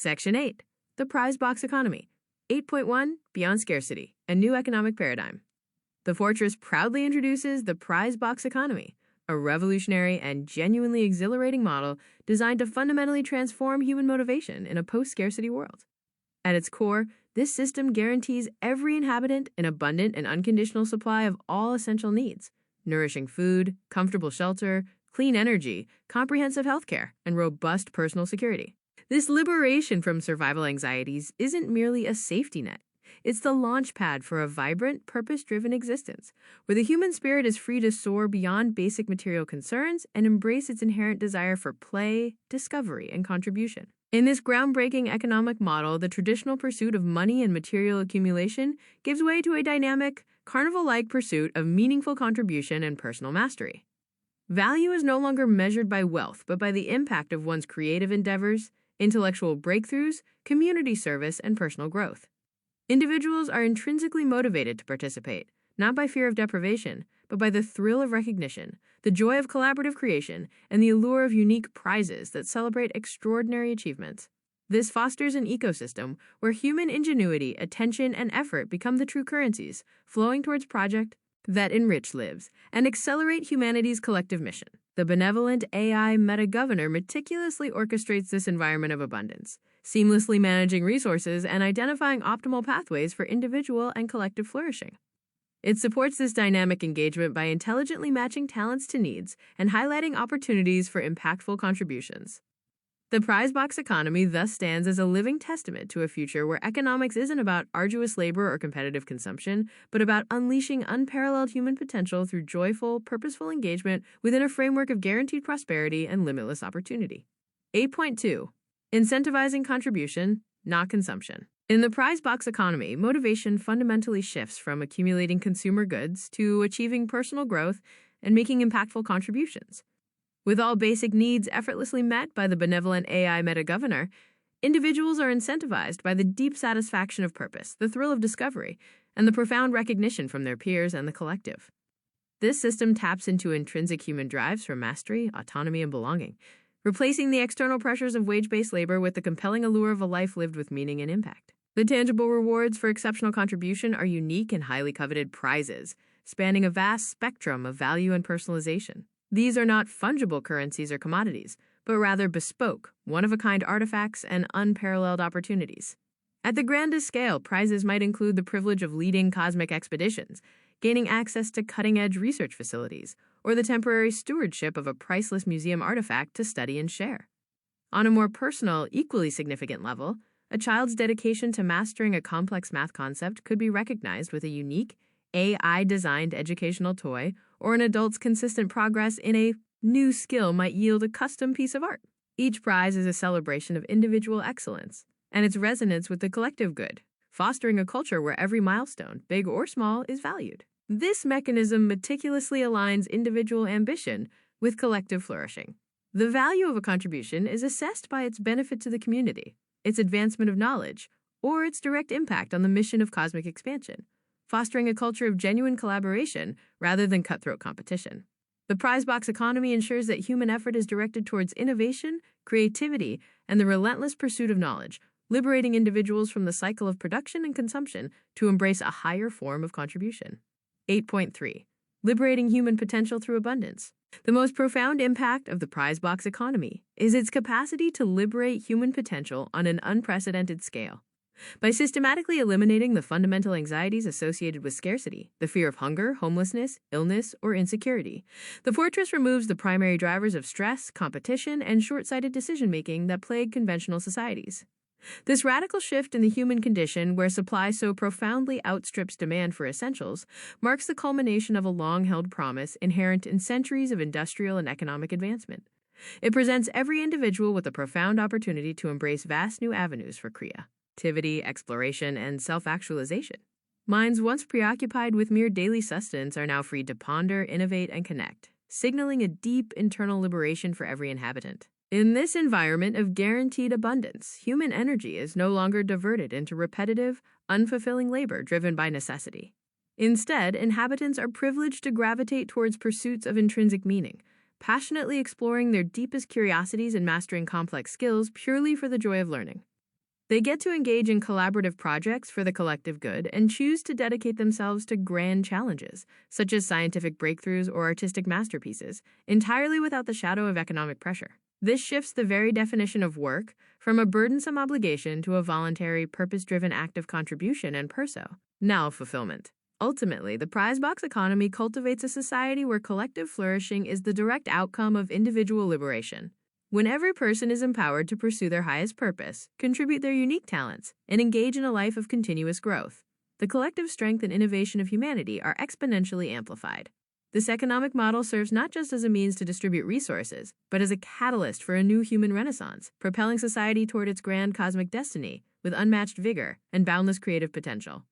Section 8. The Prize Box Economy. 8.1. Beyond Scarcity, a New Economic Paradigm. The Fortress proudly introduces the Prize Box Economy, a revolutionary and genuinely exhilarating model designed to fundamentally transform human motivation in a post-scarcity world. At its core, this system guarantees every inhabitant an abundant and unconditional supply of all essential needs: nourishing food, comfortable shelter, clean energy, comprehensive healthcare, and robust personal security. This liberation from survival anxieties isn't merely a safety net. It's the launch pad for a vibrant, purpose-driven existence, where the human spirit is free to soar beyond basic material concerns and embrace its inherent desire for play, discovery, and contribution. In this groundbreaking economic model, the traditional pursuit of money and material accumulation gives way to a dynamic, carnival-like pursuit of meaningful contribution and personal mastery. Value is no longer measured by wealth, but by the impact of one's creative endeavors, intellectual breakthroughs, community service, and personal growth. Individuals are intrinsically motivated to participate, not by fear of deprivation, but by the thrill of recognition, the joy of collaborative creation, and the allure of unique prizes that celebrate extraordinary achievements. This fosters an ecosystem where human ingenuity, attention, and effort become the true currencies, flowing towards projects that enrich lives and accelerate humanity's collective mission. The benevolent AI meta-governor meticulously orchestrates this environment of abundance, seamlessly managing resources and identifying optimal pathways for individual and collective flourishing. It supports this dynamic engagement by intelligently matching talents to needs and highlighting opportunities for impactful contributions. The prize box economy thus stands as a living testament to a future where economics isn't about arduous labor or competitive consumption, but about unleashing unparalleled human potential through joyful, purposeful engagement within a framework of guaranteed prosperity and limitless opportunity. 8.2. Incentivizing Contribution, not Consumption. In the prize box economy, motivation fundamentally shifts from accumulating consumer goods to achieving personal growth and making impactful contributions. With all basic needs effortlessly met by the benevolent AI meta-governor, individuals are incentivized by the deep satisfaction of purpose, the thrill of discovery, and the profound recognition from their peers and the collective. This system taps into intrinsic human drives for mastery, autonomy, and belonging, replacing the external pressures of wage-based labor with the compelling allure of a life lived with meaning and impact. The tangible rewards for exceptional contribution are unique and highly coveted prizes, spanning a vast spectrum of value and personalization. These are not fungible currencies or commodities, but rather bespoke, one-of-a-kind artifacts and unparalleled opportunities. At the grandest scale, prizes might include the privilege of leading cosmic expeditions, gaining access to cutting-edge research facilities, or the temporary stewardship of a priceless museum artifact to study and share. On a more personal, equally significant level, a child's dedication to mastering a complex math concept could be recognized with a unique, AI-designed educational toy, or an adult's consistent progress in a new skill might yield a custom piece of art. Each prize is a celebration of individual excellence and its resonance with the collective good, fostering a culture where every milestone, big or small, is valued. This mechanism meticulously aligns individual ambition with collective flourishing. The value of a contribution is assessed by its benefit to the community, its advancement of knowledge, or its direct impact on the mission of cosmic expansion, fostering a culture of genuine collaboration rather than cutthroat competition. The prize box economy ensures that human effort is directed towards innovation, creativity, and the relentless pursuit of knowledge, liberating individuals from the cycle of production and consumption to embrace a higher form of contribution. 8.3. Liberating human potential through abundance. The most profound impact of the prize box economy is its capacity to liberate human potential on an unprecedented scale. By systematically eliminating the fundamental anxieties associated with scarcity, the fear of hunger, homelessness, illness, or insecurity, the fortress removes the primary drivers of stress, competition, and short-sighted decision-making that plague conventional societies. This radical shift in the human condition, where supply so profoundly outstrips demand for essentials, marks the culmination of a long-held promise inherent in centuries of industrial and economic advancement. It presents every individual with a profound opportunity to embrace vast new avenues for creativity, exploration, and self-actualization. Minds once preoccupied with mere daily sustenance are now free to ponder, innovate, and connect, signaling a deep internal liberation for every inhabitant. In this environment of guaranteed abundance, human energy is no longer diverted into repetitive, unfulfilling labor driven by necessity. Instead, inhabitants are privileged to gravitate towards pursuits of intrinsic meaning, passionately exploring their deepest curiosities and mastering complex skills purely for the joy of learning. They get to engage in collaborative projects for the collective good and choose to dedicate themselves to grand challenges, such as scientific breakthroughs or artistic masterpieces, entirely without the shadow of economic pressure. This shifts the very definition of work from a burdensome obligation to a voluntary, purpose-driven act of contribution and perso. Now, fulfillment. Ultimately, the prize box economy cultivates a society where collective flourishing is the direct outcome of individual liberation. When every person is empowered to pursue their highest purpose, contribute their unique talents, and engage in a life of continuous growth, the collective strength and innovation of humanity are exponentially amplified. This economic model serves not just as a means to distribute resources, but as a catalyst for a new human renaissance, propelling society toward its grand cosmic destiny with unmatched vigor and boundless creative potential.